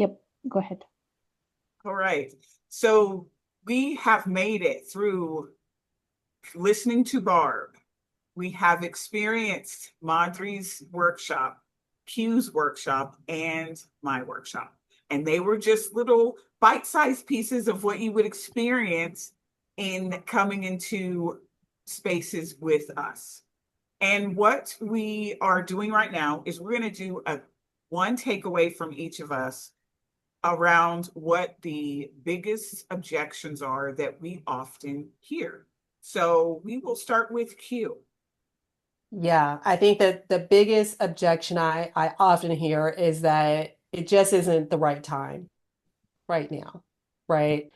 Yep, go ahead. All right. So we have made it through listening to Barb. We have experienced Madhuri's workshop, Q's workshop, and my workshop. And they were just little bite-sized pieces of what you would experience in coming into spaces with us. And what we are doing right now is we're going to do a one takeaway from each of us around what the biggest objections are that we often hear. So we will start with Q. Yeah, I think that the biggest objection I often hear is that it just isn't the right time right now, right?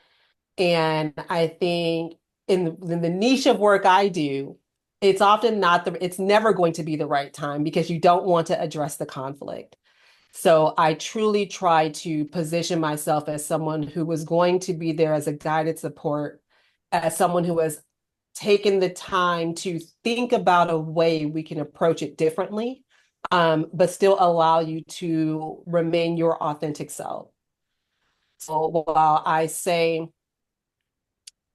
And I think in the niche of work I do, it's often not it's never going to be the right time because you don't want to address the conflict. So I truly try to position myself as someone who was going to be there as a guided support, as someone who has taken the time to think about a way we can approach it differently, but still allow you to remain your authentic self. So while I say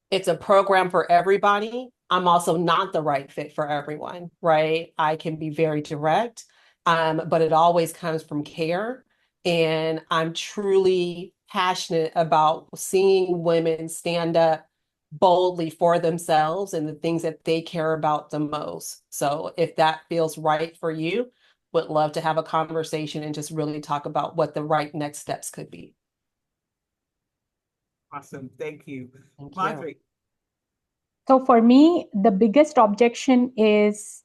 it's a program for everybody, I'm also not the right fit for everyone, right? I can be very direct, but it always comes from care. And I'm truly passionate about seeing women stand up boldly for themselves and the things that they care about the most. So if that feels right for you, would love to have a conversation and just really talk about what the right next steps could be. Awesome. Thank you. Thank you. Madhuri. So for me, the biggest objection is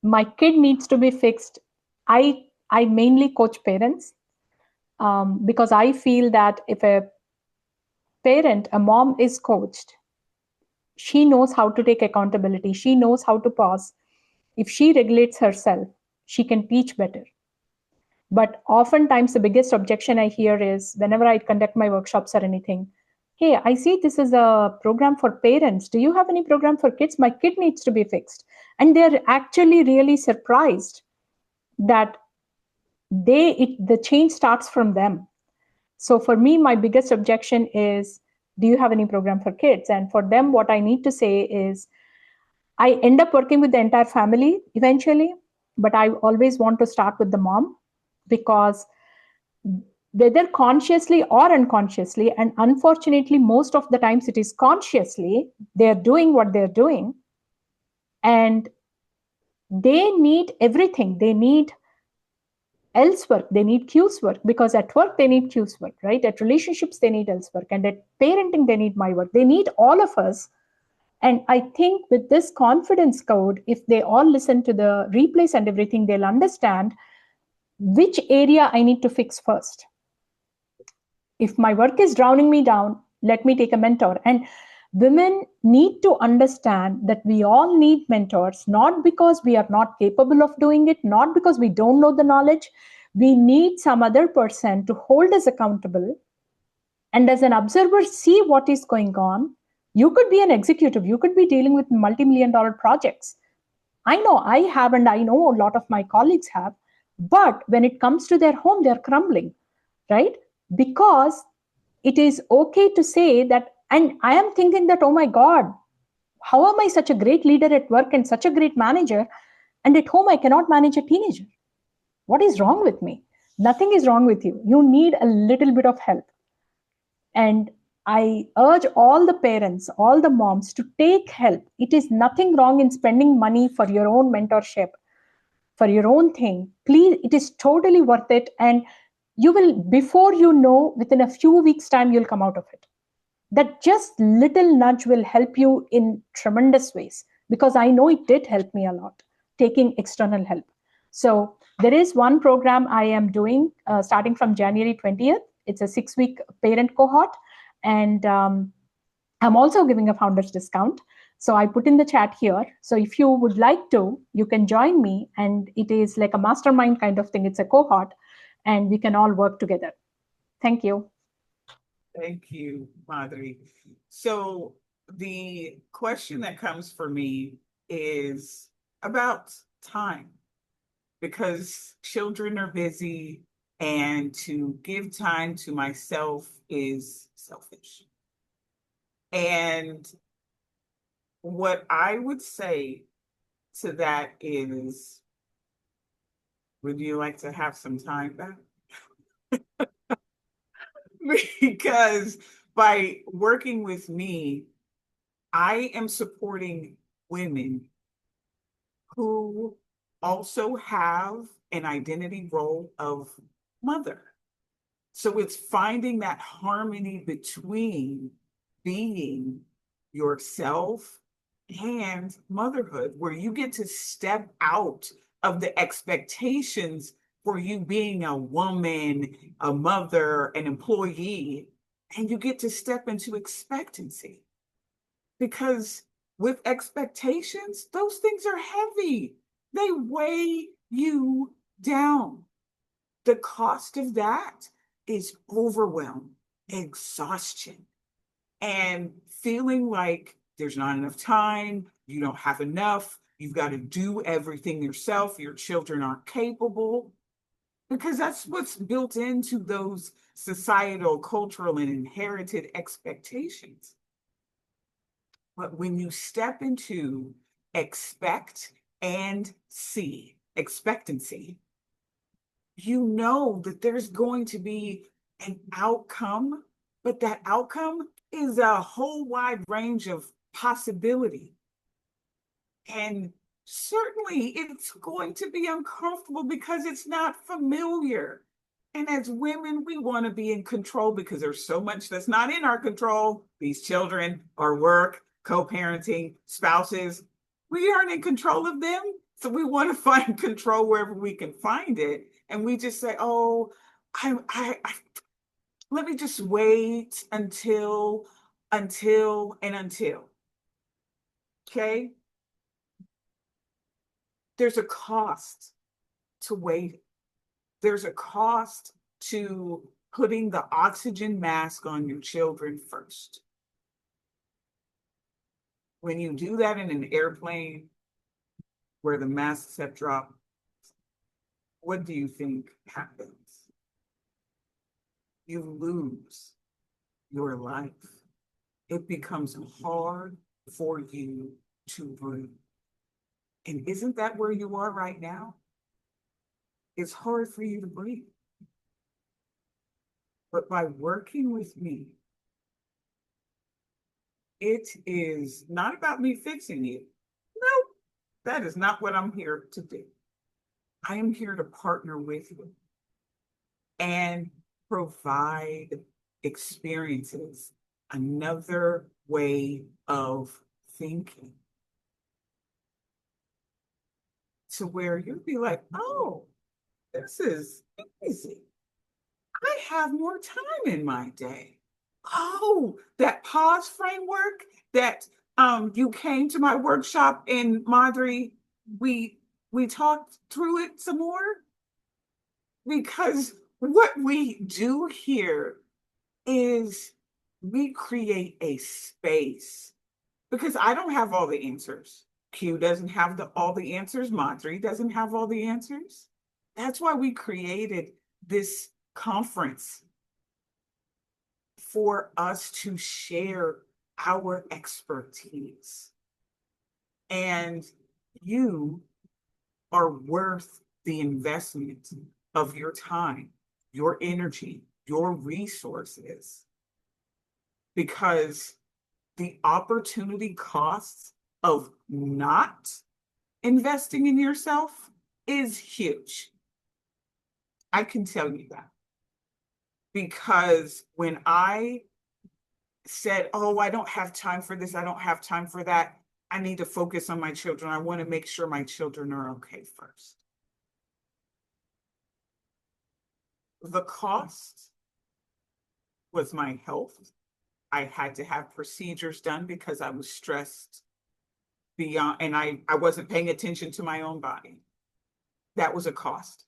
my kid needs to be fixed. I mainly coach parents because I feel that if a parent, a mom is coached, she knows how to take accountability. She knows how to pause. If she regulates herself, she can teach better. But oftentimes, the biggest objection I hear is whenever I conduct my workshops or anything, hey, I see this is a program for parents. Do you have any program for kids? My kid needs to be fixed. And they're actually really surprised that the change starts from them. So for me, my biggest objection is, do you have any program for kids? And for them, what I need to say is, I end up working with the entire family eventually, but I always want to start with the mom because whether consciously or unconsciously, and unfortunately, most of the times it is consciously, they're doing what they're doing. And they need everything. They need else work, they need Q's work, because at work they need Q's work, right? At relationships they need else work, and at parenting they need my work. They need all of us. And I think with this confidence code, if they all listen to the replays and everything, they'll understand which area I need to fix first. If my work is drowning me down, let me take a mentor. And women need to understand that we all need mentors, not because we are not capable of doing it, not because we don't know the knowledge. We need some other person to hold us accountable. And as an observer, see what is going on. You could be an executive, you could be dealing with multi-million-dollar projects. I know I have, and I know a lot of my colleagues have. But when it comes to their home, they're crumbling, right? Because it is okay to say that. And I am thinking that, oh my God, how am I such a great leader at work and such a great manager, and at home I cannot manage a teenager? What is wrong with me? Nothing is wrong with you. You need a little bit of help. And I urge all the parents, all the moms to take help. It is nothing wrong in spending money for your own mentorship, for your own thing. Please, it is totally worth it. And you will, before you know, within a few weeks' time, you'll come out of it. That just little nudge will help you in tremendous ways, because I know it did help me a lot, taking external help. So there is one program I am doing starting from January 20th. It's a 6-week parent cohort. And I'm also giving a founder's discount. So I put in the chat here. So if you would like to, you can join me. And it is like a mastermind kind of thing. It's a cohort, and we can all work together. Thank you. Thank you, Madhuri. So the question that comes for me is about time, because children are busy, And to give time to myself is selfish. And what I would say to that is, would you like to have some time back? Because by working with me, I am supporting women who also have an identity role of mother. So it's finding that harmony between being yourself and motherhood, where you get to step out of the expectations for you being a woman, a mother, an employee, and you get to step into expectancy. Because with expectations, those things are heavy. They weigh you down. The cost of that is overwhelm, exhaustion, and feeling like there's not enough time, you don't have enough, you've got to do everything yourself, your children aren't capable, because that's what's built into those societal, cultural, and inherited expectations. But when you step into expect and see, expectancy, you know that there's going to be an outcome, but that outcome is a whole wide range of possibility. And certainly it's going to be uncomfortable because it's not familiar. And as women, we want to be in control because there's so much that's not in our control. These children, our work, co-parenting, spouses, we aren't in control of them. So we want to find control wherever we can find it. And we just say, oh, I let me just wait until. Okay? There's a cost to waiting. There's a cost to putting the oxygen mask on your children first. When you do that in an airplane where the masks have dropped, what do you think happens? You lose your life. It becomes hard for you to breathe. And isn't that where you are right now? It's hard for you to breathe. But by working with me, it is not about me fixing you. No, that is not what I'm here to do. I am here to partner with you and provide experiences, another way of thinking, to where you'd be like, oh, this is easy. I have more time in my day. Oh, that pause framework that you came to my workshop in Madhuri, we talked through it some more, because what we do here is we create a space, because I don't have all the answers. Q doesn't have all the answers. Madhuri doesn't have all the answers. That's why we created this conference, for us to share our expertise. And you are worth the investment of your time, your energy, your resources, because the opportunity costs of not investing in yourself is huge. I can tell you that. Because when I said, oh, I don't have time for this, I don't have time for that, I need to focus on my children, I want to make sure my children are okay first. The cost was my health. I had to have procedures done because I was stressed beyond, and I wasn't paying attention to my own body. That was a cost.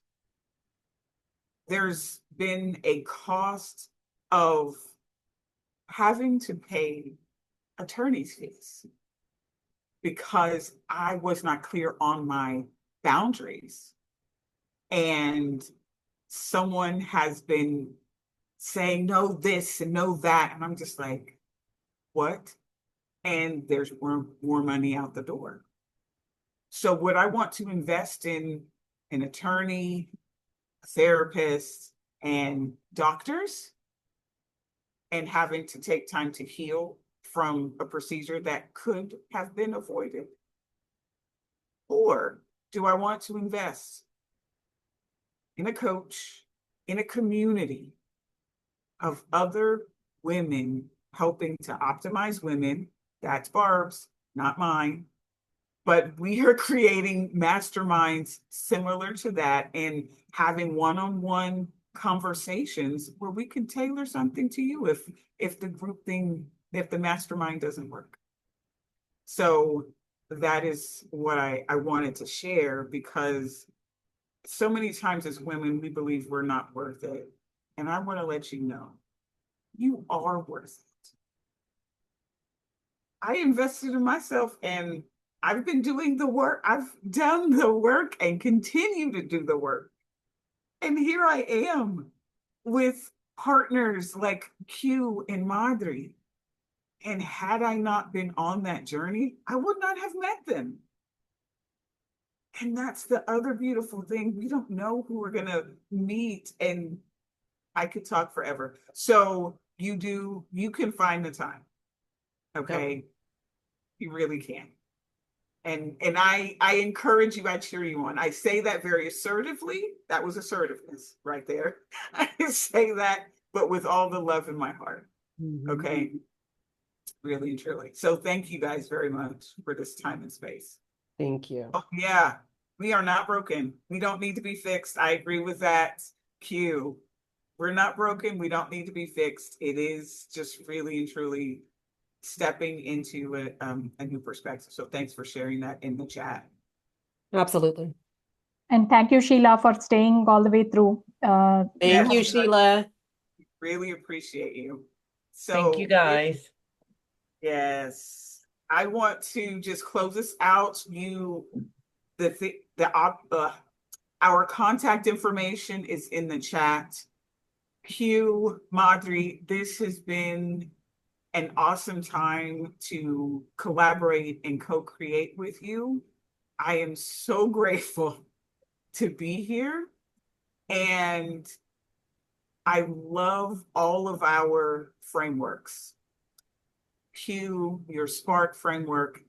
There's been a cost of having to pay attorney's fees because I was not clear on my boundaries. And someone has been saying no this and no that, and I'm just like, what? And there's more money out the door. So would I want to invest in an attorney, a therapist, and doctors, and having to take time to heal from a procedure that could have been avoided? Or do I want to invest in a coach, in a community of other women helping to optimize women? That's Barb's, not mine. But we are creating masterminds similar to that and having one-on-one conversations where we can tailor something to you if the group thing, if the mastermind doesn't work. So that is what I wanted to share, because so many times as women, we believe we're not worth it. And I want to let you know, you are worth it. I invested in myself, and I've been doing the work. I've done the work and continue to do the work. And here I am with partners like Q and Madhuri. And had I not been on that journey, I would not have met them. And that's the other beautiful thing. We don't know who we're going to meet. And I could talk forever. So you can find the time. Okay. Yep. You really can. And I encourage you, I cheer you on. I say that very assertively. That was assertiveness right there. I say that, but with all the love in my heart. Mm-hmm. Okay. Really and truly. So thank you guys very much for this time and space. Thank you. Oh, yeah. We are not broken. We don't need to be fixed. I agree with that. Q. We're not broken. We don't need to be fixed. It is just really and truly stepping into a new perspective. So thanks for sharing that in the chat. Absolutely. And thank you, Sheila, for staying all the way through. Thank you, Sheila. Really appreciate you. So thank you, guys. Yes. I want to just close this out. Our contact information is in the chat. Q, Madhuri, this has been an awesome time to collaborate and co-create with you. I am so grateful to be here. And I love all of our frameworks. Q, your Spark framework,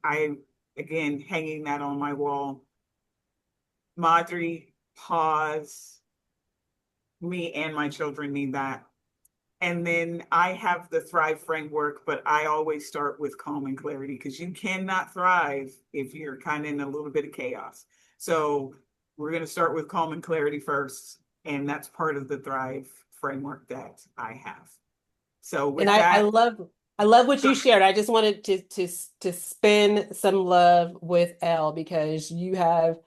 again, hanging that on my wall. Madhuri, pause. Me and my children need that. And then I have the Thrive framework, but I always start with calm and clarity, because you cannot thrive if you're kind of in a little bit of chaos. So we're going to start with calm and clarity first. And that's part of the Thrive framework that I have. So with that, I love what you shared. I just wanted to spend some love with Elle, because you have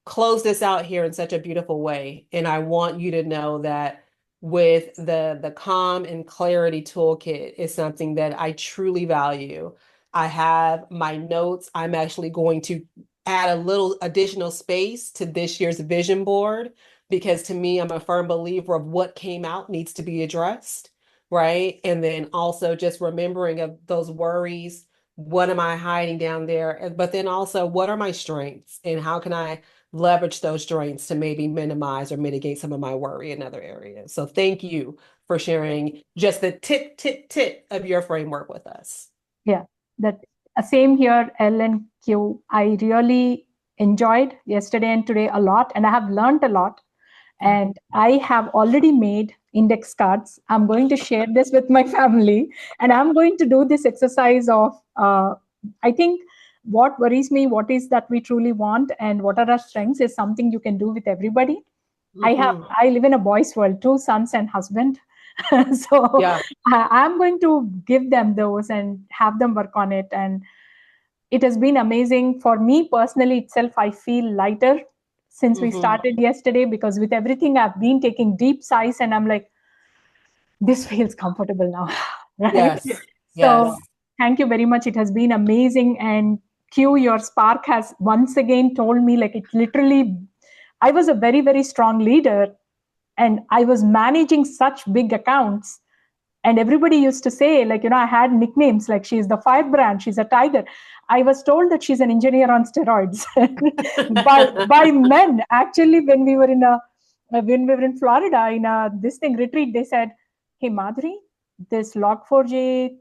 closed this out here in such a beautiful way. And I want you to know that with the calm and clarity toolkit is something that I truly value. I have my notes. I'm actually going to add a little additional space to this year's vision board, because to me, I'm a firm believer of what came out needs to be addressed, right? And then also just remembering of those worries. What am I hiding down there? But then also, what are my strengths, and how can I leverage those strengths to maybe minimize or mitigate some of my worry in other areas? So thank you for sharing just the tip of your framework with us. Yeah, that same here, Elle and Q. I really enjoyed yesterday and today a lot, and I have learned a lot. And I have already made index cards. I'm going to share this with my family, and I'm going to do this exercise of, I think what worries me, what is that we truly want, and what are our strengths is something you can do with everybody. Mm-hmm. I live in a boys' world, 2 sons and husband. So yeah. I'm going to give them those and have them work on it. And it has been amazing for me personally itself. I feel lighter since we started yesterday, because with everything I've been taking deep sighs, and I'm like, this feels comfortable now. Right? Yes. So thank you very much. It has been amazing. And Q, your spark has once again told me, like, it literally, I was a very, very strong leader, And I was managing such big accounts. And everybody used to say, like, I had nicknames like she's the firebrand, she's a tiger. I was told that she's an engineer on steroids by men. Actually, when we were in Florida in this thing retreat, they said, "Hey, Madhuri, this Log4j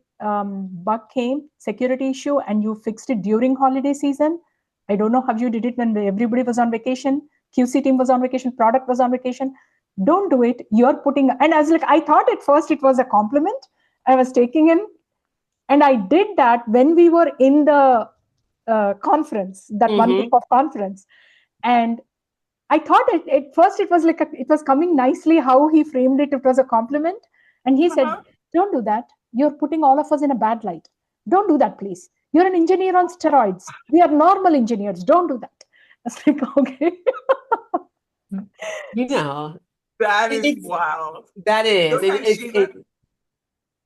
bug came, security issue, and you fixed it during holiday season. I don't know how you did it when everybody was on vacation. QC team was on vacation, product was on vacation. Don't do it. You're putting," and I was like, I thought at first it was a compliment I was taking in. And I did that when we were in the conference, that one kickoff conference. And I thought at first it was like, it was coming nicely how he framed it. It was a compliment. And he said, "Don't do that. You're putting all of us in a bad light. Don't do that, please. You're an engineer on steroids. We are normal engineers. Don't do that." I was like, okay. That is wild. That is. Okay, Sheila.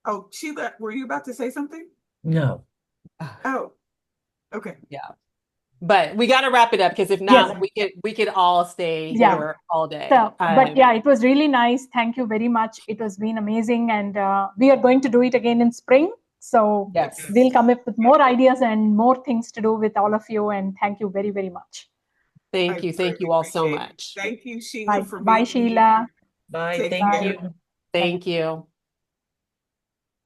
Oh, Sheila, were you about to say something? No. Oh, okay. Yeah. But we got to wrap it up, because if not, we could all stay here all day. So, but yeah, it was really nice. Thank you very much. It has been amazing. And we are going to do it again in spring. So we'll come up with more ideas and more things to do with all of you. And thank you very, very much. Thank you. Thank you all so much. Thank you, Sheila, for being Bye, Sheila. Bye. Thank you. Thank you.